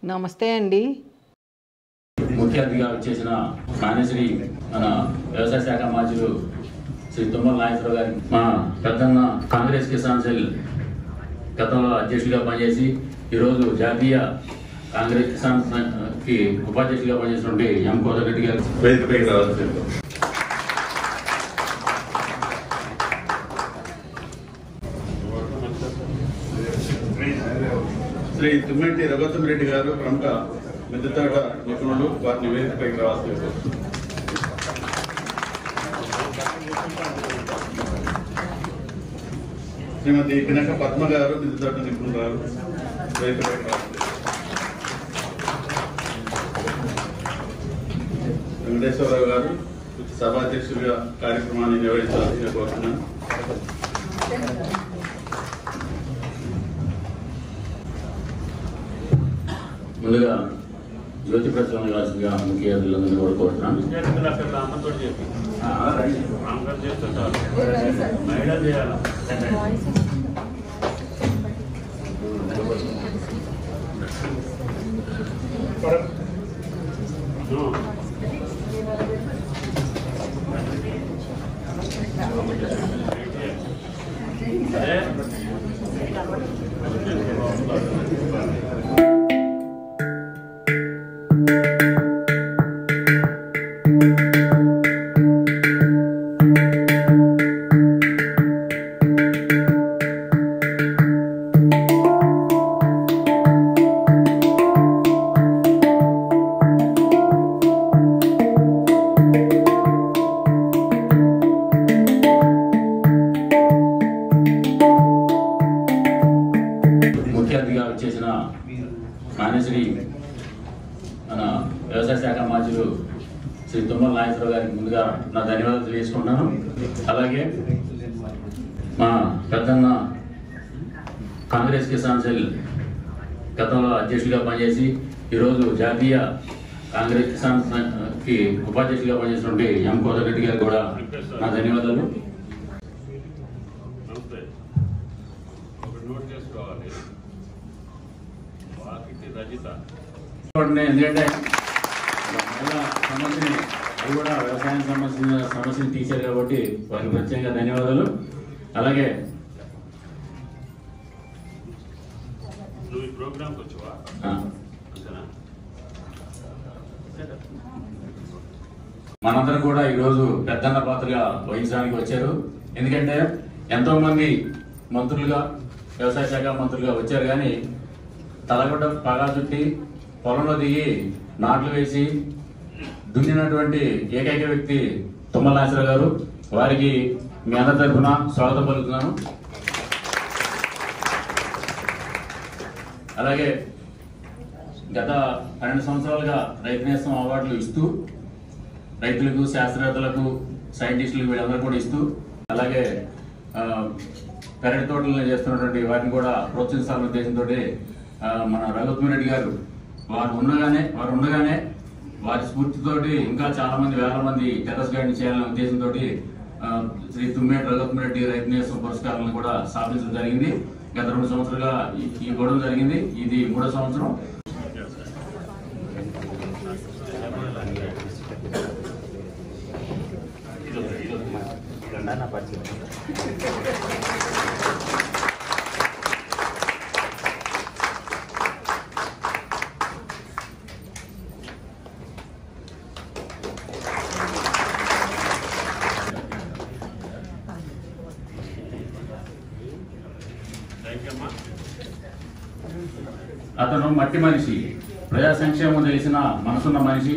నమస్తే అండి. ముఖ్య అతిథిగా వచ్చేసిన మానేశ్వరి మన వ్యవసాయ శాఖ మంత్రులు శ్రీ తుమ్మల నాగేశ్వరరావు గారికి, మా పెద్దన్న కాంగ్రెస్ కిసాన్ సెల్ గతంలో అధ్యక్షుడిగా పనిచేసి ఈరోజు జాతీయ కాంగ్రెస్ కిసాన్ కి ఉపాధ్యక్షుడిగా పనిచేసినటువంటి ఎం కోదరెడ్డి గారు వేదికపైకి రావాల్సి శ్రీ తుమ్మెట్టి రఘుత్తంరెడ్డి గారు ప్రముఖ మిద్దెతోట నిపుణులు, వారిని వేదికపైకి రావాల్సి శ్రీమతి పినక పద్మ గారు మిద్దెతోట నిపుణురాలు, వేదికపైకి రావాల్సి వెంకటేశ్వరరావు గారు సభాధ్యక్షుడిగా కార్యక్రమాన్ని నిర్వహించాలని కోరుతున్నాను. ముందుగా జ్యోతి ప్రచురణ రాజుగా ముఖ్య అతిథులందరినీ కూడా కోరుతున్నాను. చేసిన మానేశ్వరి మన వ్యవసాయ శాఖ మంత్రులు శ్రీ తుమ్మల నాగేశ్వరరావు గారికి ముందుగా నా ధన్యవాదాలు తెలియజేసుకుంటున్నాను. అలాగే మా పెద్దన్న కాంగ్రెస్ కిసాన్ సెల్ గతంలో అధ్యక్షుడిగా పనిచేసి ఈరోజు జాతీయ కాంగ్రెస్ కిసాన్ కి ఉపాధ్యక్షుడిగా పనిచేసినటువంటి ఎం కోదరెడ్డి గారికి కూడా నా ధన్యవాదాలు. ఎందుకంటే సమస్యని అది కూడా వ్యవసాయం సంబంధించిన సమస్యను తీశారు కాబట్టి వారికి ప్రత్యేకంగా ధన్యవాదాలు. అలాగే మనందరం కూడా ఈరోజు పెద్దన్న పాత్రగా వహించడానికి వచ్చారు. ఎందుకంటే ఎంతో మంది మంత్రులుగా వ్యవసాయ శాఖ మంత్రులుగా వచ్చారు, కానీ తలగొడ్డ పగా చుట్టి పొలంలో దిగి నాట్లు వేసి దున్నినటువంటి ఏకైక వ్యక్తి తుమ్మల నాగేశ్వరరావు గారు. వారికి మీ అందరి తరఫున స్వాగతం పలుకుతున్నాను. అలాగే గత 12 సంవత్సరాలుగా రైతు నేస్తం అవార్డులు ఇస్తూ రైతులకు, శాస్త్రవేత్తలకు, సైంటిస్టులకు వీళ్ళందరూ కూడా ఇస్తూ, అలాగే పెరటి తోటలను చేస్తున్నటువంటి వాటిని కూడా ప్రోత్సహించాలనే ఉద్దేశంతో మన రఘుత్తంరెడ్డి గారు వారు ఉండగానే వారి స్ఫూర్తితోటి ఇంకా చాలా మంది వేల మంది టెర్రస్ గార్డెన్ చేయాలనే ఉద్దేశంతో శ్రీ తుమ్మెట్టి రఘుత్తంరెడ్డి రైతు నేస్తం పురస్కారాలను కూడా స్థాపించడం జరిగింది. గత 2 సంవత్సరాలుగా ఇవ్వడం జరిగింది. ఇది 3వ సంవత్సరం. అతను మట్టి మనిషి, ప్రజా సంక్షేమం తెలిసిన మనసున్న మనిషి.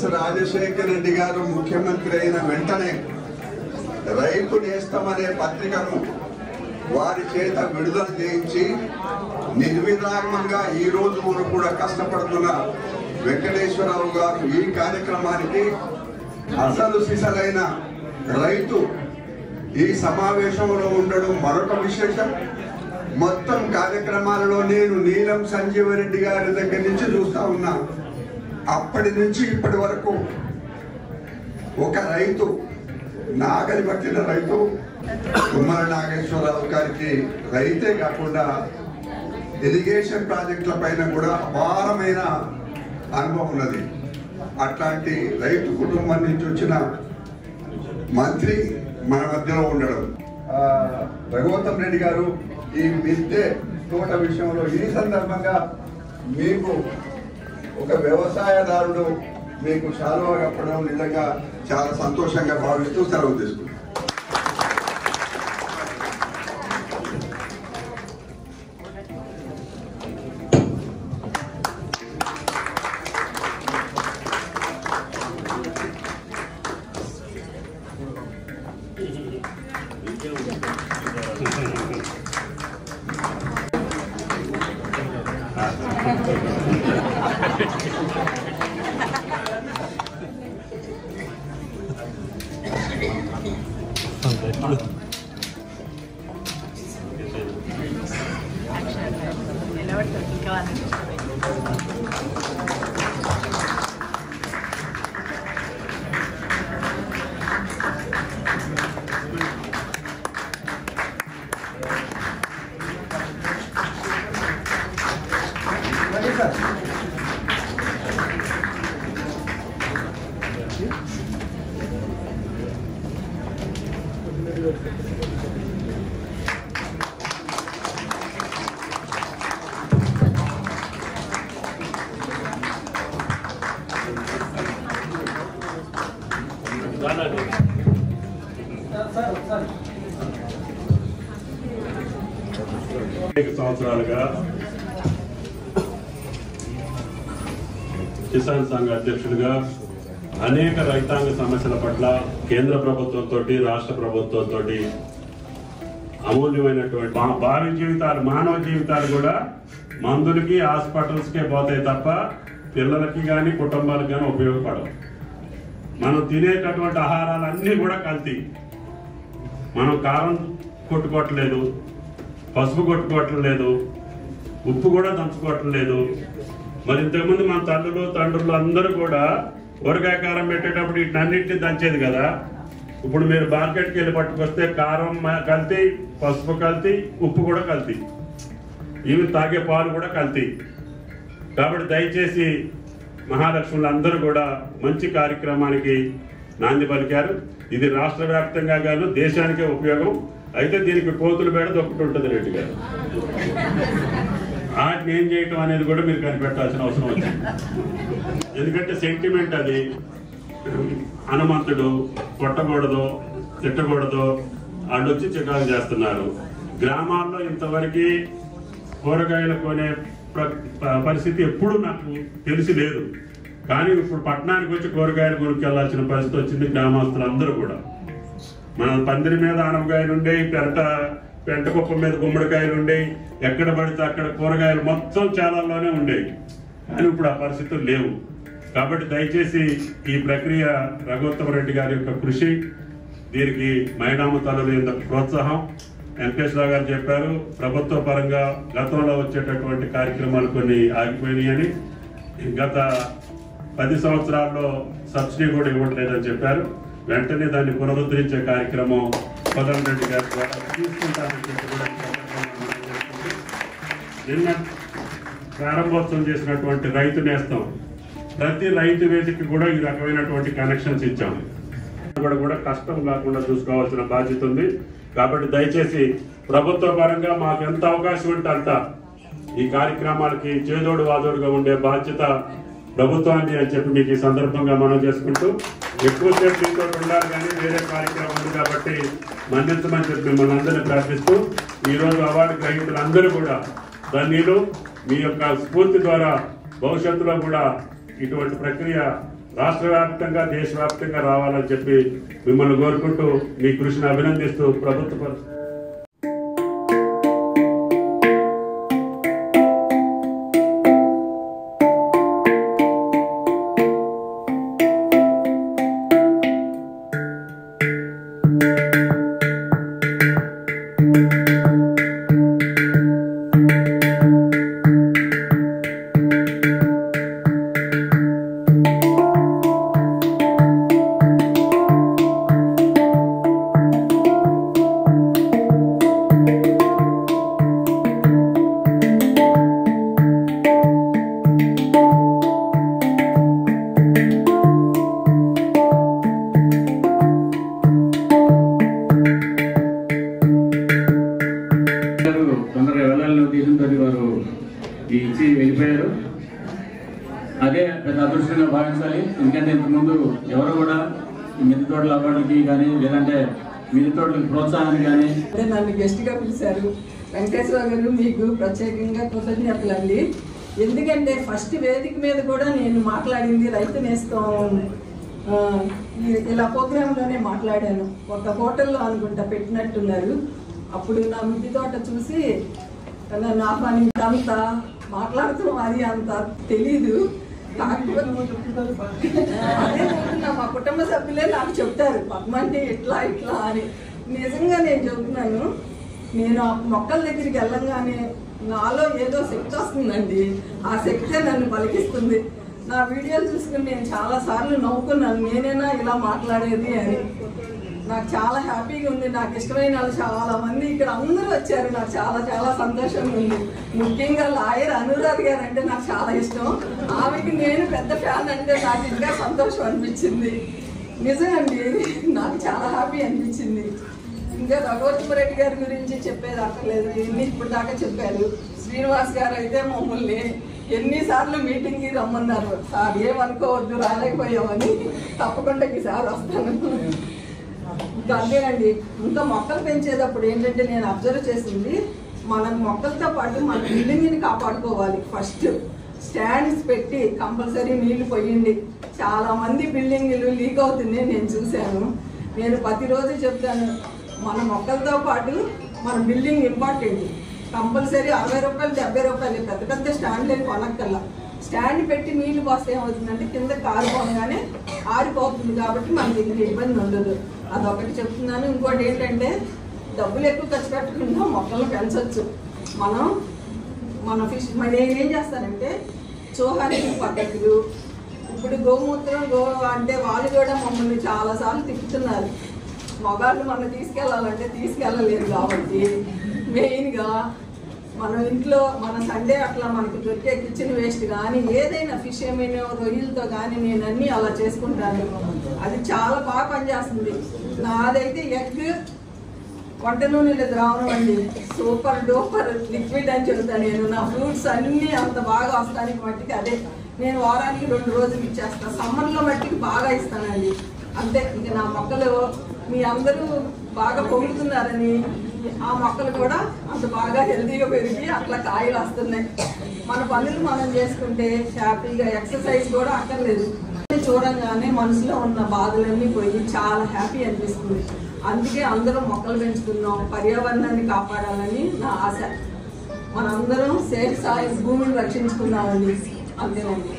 వైఎస్ రాజశేఖర రెడ్డి గారు ముఖ్యమంత్రి అయిన వెంటనే రైతు నేస్తం అనే పత్రికను వారి చేత విడుదల చేయించి నిర్విరామంగా ఈ రోజు వరకు కూడా కష్టపడుతున్న వెంకటేశ్వరరావు గారు ఈ కార్యక్రమానికి అసలు సిసలైన రైతు ఈ సమావేశంలో ఉండడం మరొక విశేషం. మొత్తం కార్యక్రమాలలో నేను నీలం సంజీవరెడ్డి గారి దగ్గర నుంచి చూస్తా ఉన్నా. అప్పటి నుంచి ఇప్పటి వరకు ఒక రైతు, నాగలి పట్టిన రైతు తుమ్మల నాగేశ్వరరావు గారికి రైతే కాకుండా ఇరిగేషన్ ప్రాజెక్టుల పైన కూడా అపారమైన అనుభవం ఉన్నది. అట్లాంటి రైతు కుటుంబం నుంచి వచ్చిన మంత్రి మన మధ్యలో ఉండడం. రఘువంతం రెడ్డి గారు ఈ మిద్దె తోట విషయంలో ఈ సందర్భంగా మీకు ఒక వ్యవసాయదారుడు మీకు శాలువా కప్పడం నిజంగా చాలా సంతోషంగా భావిస్తూ సెలవు తీసుకుంటాం. సంవత్సరాలుగా కిసాన్ సంఘ అధ్యక్షుడిగా అనేక రైతాంగ సమస్యల పట్ల కేంద్ర ప్రభుత్వంతో రాష్ట్ర ప్రభుత్వంతో అమూల్యమైనటువంటి భావి జీవితాలు, మానవ జీవితాలు కూడా మందులకి హాస్పిటల్స్కే పోతాయి తప్ప పిల్లలకి కానీ కుటుంబాలకు కానీ ఉపయోగపడవు. మనం తినేటటువంటి ఆహారాలన్నీ కూడా కల్తీ. మనం కారం కొట్టుకోవట్లేదు, పసుపు కొట్టుకోవట్లేదు, ఉప్పు కూడా దంచుకోవటం లేదు. మరి ఇంతకుముందు మన తల్లులు తండ్రులు అందరూ కూడా ఊరగాయ కారం పెట్టేటప్పుడు వీటినన్నింటినీ దంచేది కదా. ఇప్పుడు మీరు మార్కెట్కి వెళ్ళి పట్టుకొస్తే కారం కల్తీ, పసుపు కల్తీ, ఉప్పు కూడా కల్తీ, ఇవి తాగే పాలు కూడా కల్తీ. కాబట్టి దయచేసి మహాలక్ష్ములు అందరూ కూడా మంచి కార్యక్రమానికి నాంది పలికారు. ఇది రాష్ట్ర వ్యాప్తంగా కాదు, దేశానికే ఉపయోగం. అయితే దీనికి కోతులు బేడది ఒకటి ఉంటుంది రెడ్డి గారు. వాటిని ఏం చేయటం అనేది కూడా మీరు కనిపెట్టాల్సిన అవసరం వచ్చింది. ఎందుకంటే సెంటిమెంట్ అది. హనుమంతుడు కొట్టకూడదు, తిట్టకూడదు, వాళ్ళు వచ్చి చికాకు చేస్తున్నారు. గ్రామాల్లో ఇంతవరకు కూరగాయలు కొనే పరిస్థితి ఎప్పుడు నాకు తెలిసి లేదు. కానీ ఇప్పుడు పట్టణానికి వచ్చి కూరగాయలు కొనుక్కెళ్లాల్సిన పరిస్థితి వచ్చింది గ్రామస్తులందరూ కూడా. మన పందిరి మీద ఆనపకాయలు ఉండేవి, పెంట కుప్ప మీద గుమ్మడికాయలు ఉండేవి, ఎక్కడ పడితే అక్కడ కూరగాయలు మొత్తం చాలాలోనే ఉండేవి. కానీ ఇప్పుడు ఆ పరిస్థితులు లేవు. కాబట్టి దయచేసి ఈ ప్రక్రియ రఘువంతరెడ్డి గారి యొక్క కృషి, దీనికి మైనామ తల్లుల యొక్క ప్రోత్సాహం. వెంకటేశ్వరరావు గారు చెప్పారు, ప్రభుత్వ పరంగా గతంలో వచ్చేటటువంటి కార్యక్రమాలు కొన్ని ఆగిపోయినాయని, గత 10 సంవత్సరాల్లో సబ్సిడీ కూడా ఇవ్వట్లేదని చెప్పారు. వెంటనే దాన్ని పునరుద్ధరించే కార్యక్రమం కోదండరెడ్డి గారి ద్వారా తీసుకుంటామని చెప్పి కూడా నిన్న ప్రారంభోత్సవం చేసినటువంటి రైతు నేస్తం, ప్రతి రైతు వేదికకి కూడా ఈ రకమైనటువంటి కనెక్షన్స్ ఇచ్చాము. కూడా కష్టం కాకుండా చూసుకోవాల్సిన బాధ్యత ఉంది. కాబట్టి దయచేసి ప్రభుత్వ పరంగా మాకు ఎంత అవకాశం ఉంటే అంత ఈ కార్యక్రమాలకి చేదోడు వాదోడుగా ఉండే బాధ్యత ప్రభుత్వాన్ని అని చెప్పి మీకు ఈ సందర్భంగా మనం చేసుకుంటూ, ఎక్కువసేపు మీతో ఉండాలి కానీ వేరే కార్యక్రమం ఉంది కాబట్టి మన్నించమని చెప్పి మిమ్మల్ని అందరినీ ప్రార్థిస్తూ, ఈరోజు అవార్డు గ్రహీతులందరూ కూడా ధన్యులు. మీ యొక్క స్ఫూర్తి ద్వారా భవిష్యత్తులో కూడా ఇటువంటి ప్రక్రియ రాష్ట్ర వ్యాప్తంగా దేశవ్యాప్తంగా రావాలని చెప్పి మిమ్మల్ని కోరుకుంటూ మీ కృషిని అభినందిస్తూ ప్రభుత్వ తొందరగా వెళ్ళాలని ఉద్దేశంతో వారు ఇచ్చి వెళ్ళిపోయారు. అదే పెద్ద అదృష్టంగా భావించాలి. ఎందుకంటే ఇంతకుముందు ఎవరు కూడా మిద్దె తోటల అవార్డుకి కానీ లేదంటే మిద్దె తోటలకు ప్రోత్సాహానికి కానీ నన్ను గెస్ట్గా పిలిచారు. వెంకటేశ్వర గారు మీకు ప్రత్యేకంగా కృతజ్ఞతలండి. ఎందుకంటే ఫస్ట్ వేదిక మీద కూడా నేను మాట్లాడింది రైతు నేస్తం ఇలా ప్రోగ్రాంలోనే మాట్లాడాను. ఒక హోటల్లో అనుకుంటా పెట్టినట్టున్నారు. అప్పుడు నా మిద్దె తోట చూసి నన్ను ఆహ్వానించంత మాట్లాడుతాం అది అంత తెలీదు. అదే మా కుటుంబ సభ్యులే నాకు చెప్తారు పద్మ అంటే ఇట్లా ఇట్లా అని. నిజంగా నేను చెబుతున్నాను, నేను ఆ మొక్కల దగ్గరికి వెళ్ళంగానే నాలో ఏదో శక్తి వస్తుందండి. ఆ శక్తే నన్ను పలికిస్తుంది. నా వీడియోలు చూసుకుని నేను చాలాసార్లు నవ్వుకున్నాను, నేనేనా ఇలా మాట్లాడేది అని. నాకు చాలా హ్యాపీగా ఉంది. నాకు ఇష్టమైన వాళ్ళు చాలా మంది ఇక్కడ అందరూ వచ్చారు. నాకు చాలా చాలా సంతోషంగా ఉంది. ముఖ్యంగా లాయర్ అనురాధ్ గారు అంటే నాకు చాలా ఇష్టం. ఆమెకి నేను పెద్ద ఫ్యాన్ అంటే నాకు ఇంకా సంతోషం అనిపించింది. నిజమండి, నాకు చాలా హ్యాపీ అనిపించింది. ఇంకా రఘువరరెడ్డి గారి గురించి చెప్పేది అక్కర్లేదు, ఎన్ని ఇప్పుడు దాకా చెప్పారు. శ్రీనివాస్ గారు అయితే మమ్మల్ని ఎన్నిసార్లు మీటింగ్కి రమ్మన్నారు. సార్ ఏమనుకోవద్దు రాలేకపోయామని, తప్పకుండా ఈసారి వస్తాను. ఇంకా అంతేనండి. ఇంకా మొక్కలు పెంచేటప్పుడు ఏంటంటే నేను అబ్జర్వ్ చేసింది, మనం మొక్కలతో పాటు మన బిల్డింగ్ని కాపాడుకోవాలి. ఫస్ట్ స్టాండ్స్ పెట్టి కంపల్సరీ నీళ్లు పోయండి. చాలా మంది బిల్డింగ్లు లీక్ అవుతున్నాయి నేను చూశాను. నేను ప్రతిరోజు చెప్తాను, మన మొక్కలతో పాటు మన బిల్డింగ్ ఇంపార్టెంట్. కంపల్సరీ 60 రూపాయలు 70 రూపాయలు పెద్ద పెద్ద స్టాండ్లు కొనక్కల్లా. స్టాండ్ పెట్టి నీళ్లు పోస్తే ఏమవుతుందంటే కింద కారిపోగానే ఆరిపోతుంది. కాబట్టి మన దగ్గర ఇబ్బంది ఉండదు. అదొకటి చెప్తున్నాను. ఇంకోటి ఏంటంటే డబ్బులు ఎక్కువ ఖర్చు పెట్టకుండా మొక్కలు పెంచవచ్చు. మన ఫిష్ నేనేం చేస్తానంటే చోహానికి పద్ధతులు, ఇప్పుడు గోమూత్రం అంటే వాళ్ళు కూడా మమ్మల్ని చాలాసార్లు తిప్పుతున్నారు. మగాళ్ళు మనం తీసుకెళ్ళాలంటే తీసుకెళ్ళలేదు. కాబట్టి మెయిన్గా మనం ఇంట్లో మన సండే అట్లా మనకు దొరికే కిచెన్ వేస్ట్ కానీ ఏదైనా ఫిష్ ఏమైనా రొయ్యలతో కానీ నేను అన్నీ అలా చేసుకుంటాను. అది చాలా బాగా పనిచేస్తుంది. నాదైతే ఎగ్ వంట నూనెలో ద్రావణం అండి, సూపర్ డూపర్ లిక్విడ్ అని చెబుతాను నేను. నా ఫ్రూట్స్ అన్నీ అంత బాగా వస్తానికి మట్టికి అదే నేను వారానికి 2 రోజులు ఇచ్చేస్తాను. సమ్మర్లో మట్టికి బాగా ఇస్తానండి. అంతే. ఇంకా నా మొక్కలు మీ అందరూ బాగా పొగుడుతున్నారని ఆ మొక్కలు కూడా అంత బాగా హెల్తీగా పెరిగి అట్లా కాయలు వస్తున్నాయి. మన పనులు మనం చేసుకుంటే హ్యాపీగా ఎక్సర్సైజ్ కూడా అక్కర్లేదు. చూడంగానే మనసులో ఉన్న బాధలన్నీ పోయి చాలా హ్యాపీ అనిపిస్తుంది. అందుకే అందరం మొక్కలు పెంచుకున్నాం, పర్యావరణాన్ని కాపాడాలని నా ఆశ. మనందరం సాయి భూమిని రక్షించుకున్నామండి. అంతేనండి.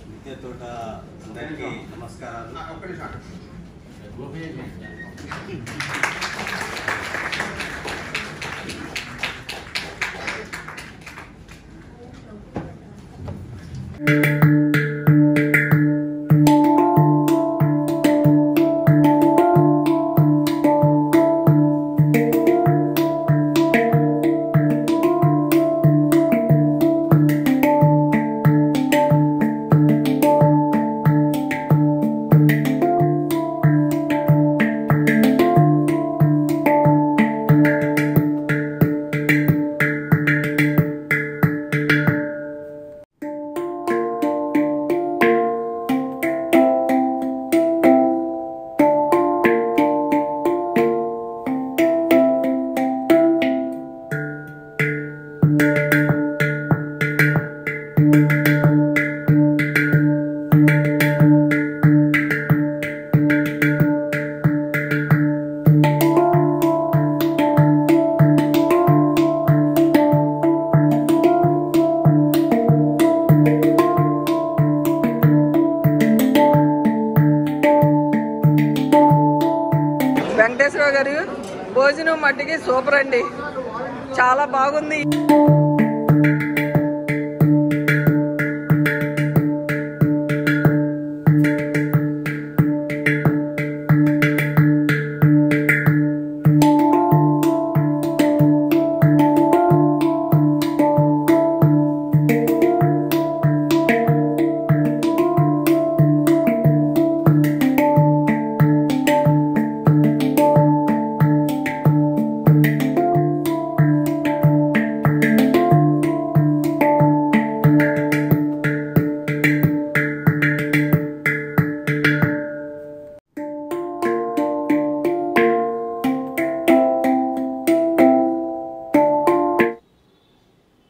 మిద్దె తోట అందరికీ నమస్కారాలు. వెంకటేశ్వర గారు భోజనం మట్టికి సూపర్ అండి, చాలా బాగుంది.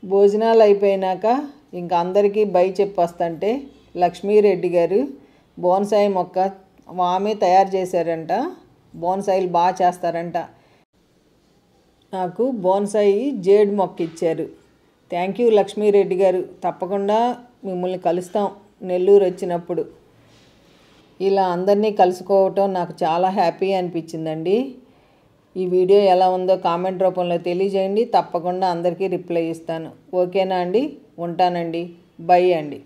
భోజనాలు అయిపోయినాక ఇంకా అందరికీ బై చెప్పొస్తుంటే లక్ష్మీరెడ్డి గారు బోన్సాయి మొక్క ఆమె తయారు చేశారంట. బోన్సాయిలు బాగా చేస్తారంట. నాకు బోన్సాయి జేడ్ మొక్క ఇచ్చారు. థ్యాంక్ యూ లక్ష్మీరెడ్డి గారు. తప్పకుండా మిమ్మల్ని కలుస్తాం నెల్లూరు వచ్చినప్పుడు. ఇలా అందరినీ కలుసుకోవటం నాకు చాలా హ్యాపీ అనిపించిందండి. ఈ వీడియో ఎలా ఉందో కామెంట్ రూపంలో తెలియజేయండి. తప్పకుండా అందరికీ రిప్లై ఇస్తాను. ఓకేనా అండి? ఉంటానండి. బై అండి.